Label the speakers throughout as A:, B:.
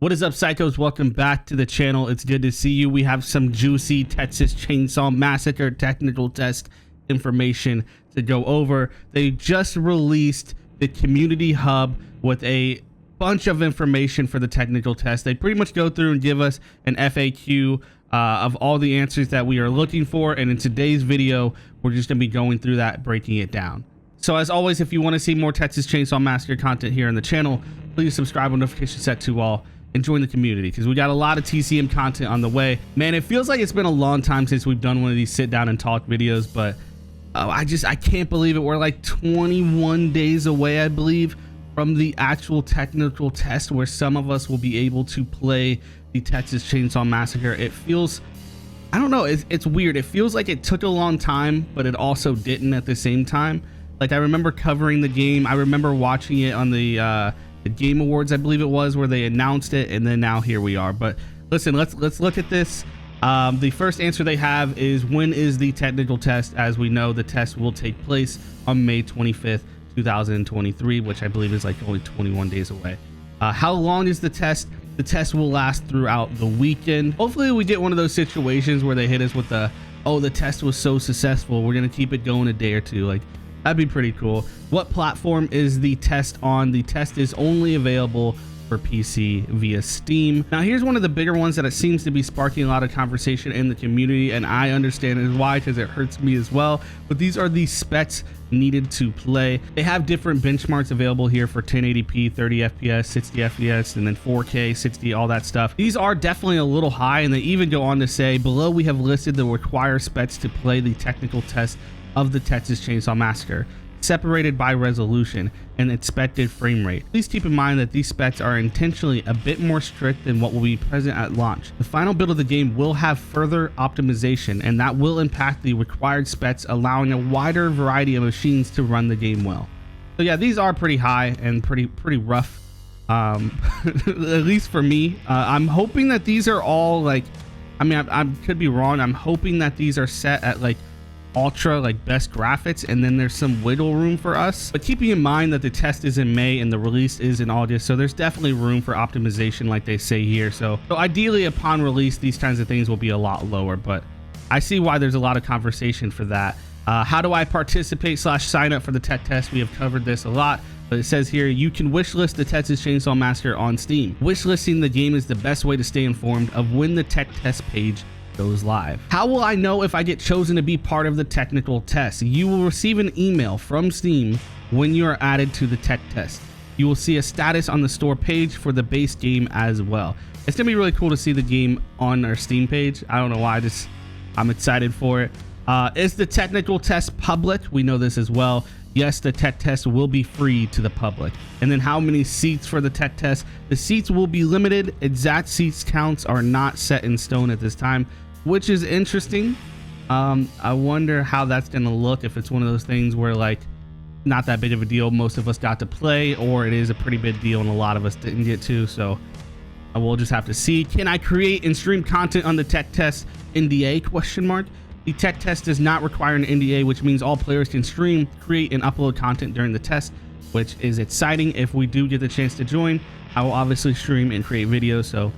A: What is up, psychos? Welcome back to the channel. It's good to see you. We have some juicy Texas Chain Saw Massacre technical test information to go over. They just released the community hub with a bunch of information for the technical test. They pretty much go through and give us an FAQ of all the answers that we are looking for. And in today's video, we're just going to be going through that, breaking it down. So as always, if you want to see more Texas Chain Saw Massacre content here on the channel, please subscribe with notifications set to all and join the community, because we got a lot of TCM content on the way. Man, it feels like it's been a long time since we've done one of these sit down and talk videos, but I can't believe it. We're like 21 days away, I believe, from the actual technical test where some of us will be able to play the Texas Chain Saw Massacre. It feels, I don't know, it's weird. It feels like it took a long time, but it also didn't at the same time. Like, I remember covering the game. I remember watching it on the Game Awards, I believe it was, where they announced it, and then now here we are. But listen, let's look at this. The first answer they have is, when is the technical test? As we know, the test will take place on May 25th, 2023, which I believe is like only 21 days away. How long is the test? The test will last throughout the weekend. Hopefully we get one of those situations where they hit us with the, oh, the test was so successful, we're gonna keep it going a day or two. Like, that'd be pretty cool. What platform is the test on? The test is only available for PC via Steam. Now, here's one of the bigger ones that it seems to be sparking a lot of conversation in the community, and I understand why, because it hurts me as well. But these are the specs needed to play. They have different benchmarks available here for 1080p, 30 FPS, 60 FPS, and then 4K, 60, all that stuff. These are definitely a little high, and they even go on to say, below we have listed the required specs to play the technical test of the Texas Chain Saw Massacre, separated by resolution and expected frame rate. Please keep in mind that these specs are intentionally a bit more strict than what will be present at launch. The final build of the game will have further optimization, and that will impact the required specs, allowing a wider variety of machines to run the game well. So yeah, these are pretty high and pretty rough, at least for me. I'm hoping that these are all like, I mean, I could be wrong. I'm hoping that these are set at like ultra, like best graphics, and then there's some wiggle room for us. But keeping in mind that the test is in May and the release is in August, so there's definitely room for optimization, like they say here. So ideally upon release, these kinds of things will be a lot lower, but I see why there's a lot of conversation for that. How do I participate / sign up for the tech test? We have covered this a lot, but it says here you can wishlist the Texas Chain Saw Massacre on Steam. Wishlisting the game is the best way to stay informed of when the tech test page goes live. How will I know if I get chosen to be part of the technical test? You will receive an email from Steam when you are added to the tech test. You will see a status on the store page for the base game as well. It's gonna be really cool to see the game on our Steam page. I don't know why, I'm excited for it. Is the technical test public? We know this as well. Yes, the tech test will be free to the public. And then how many seats for the tech test? The seats will be limited. Exact seats counts are not set in stone at this time, which is interesting. I wonder how that's gonna look, if it's one of those things where like not that big of a deal, most of us got to play, or it is a pretty big deal and a lot of us didn't get to. So we'll just have to see. Can I create and stream content on the tech test? NDA question mark. The tech test does not require an NDA, which means all players can stream, create, and upload content during the test, which is exciting. If we do get the chance to join, I will obviously stream and create videos, so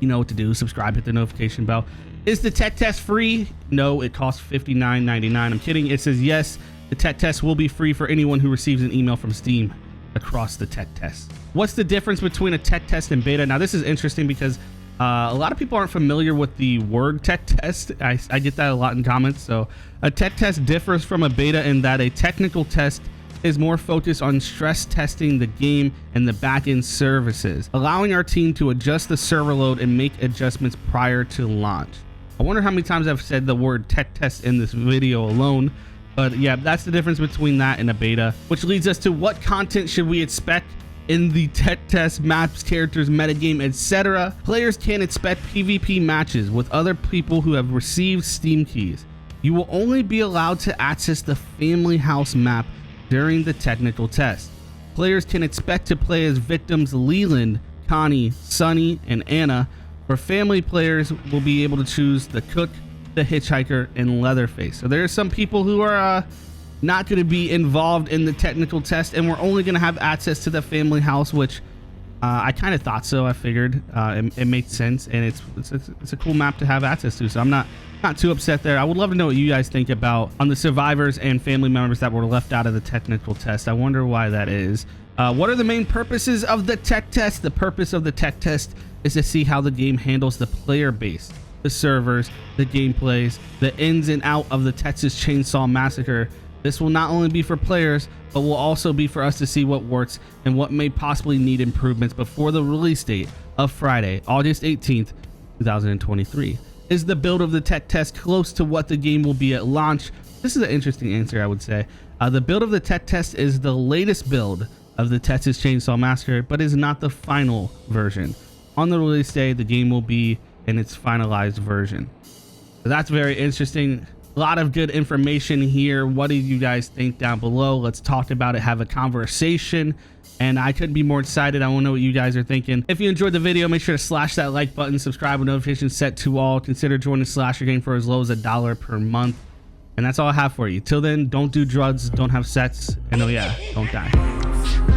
A: you know what to do. Subscribe, hit the notification bell. Is the tech test free? No, it costs $59.99. I'm kidding. It says yes, the tech test will be free for anyone who receives an email from Steam across the tech test. What's the difference between a tech test and beta? Now, this is interesting because a lot of people aren't familiar with the word tech test. I get that a lot in comments. So a tech test differs from a beta in that a technical test is more focused on stress testing the game and the backend services, allowing our team to adjust the server load and make adjustments prior to launch. I wonder how many times I've said the word tech test in this video alone, but yeah, that's the difference between that and a beta, which leads us to what content should we expect in the tech test: maps, characters, metagame, etc. Players can expect PvP matches with other people who have received Steam keys. You will only be allowed to access the family house map during the technical test. Players can expect to play as victims Leland, Connie, Sunny, and Anna. For family players, will be able to choose the cook, the hitchhiker, and Leatherface. So there are some people who are not going to be involved in the technical test, and we're only going to have access to the family house, which I kind of thought so. I figured it makes sense, and it's a cool map to have access to. So I'm not too upset there. I would love to know what you guys think about on the survivors and family members that were left out of the technical test. I wonder why that is. What are the main purposes of the tech test? The purpose of the tech test is to see how the game handles the player base, the servers, the gameplays, the ins and out of the Texas Chain Saw Massacre. This will not only be for players, but will also be for us to see what works and what may possibly need improvements before the release date of Friday, August 18th, 2023. Is the build of the tech test close to what the game will be at launch? This is an interesting answer, I would say. The build of the tech test is the latest build of the Texas Chain Saw Massacre, but is not the final version. On the release day, the game will be in its finalized version. So that's very interesting. A lot of good information here. What do you guys think down below? Let's talk about it, have a conversation, and I couldn't be more excited. I want to know what you guys are thinking. If you enjoyed the video, make sure to slash that like button, subscribe with notifications set to all. Consider joining Slasher Gang for as low as $1 per month. And that's all I have for you. Till then, don't do drugs, don't have sex, and oh yeah, don't die.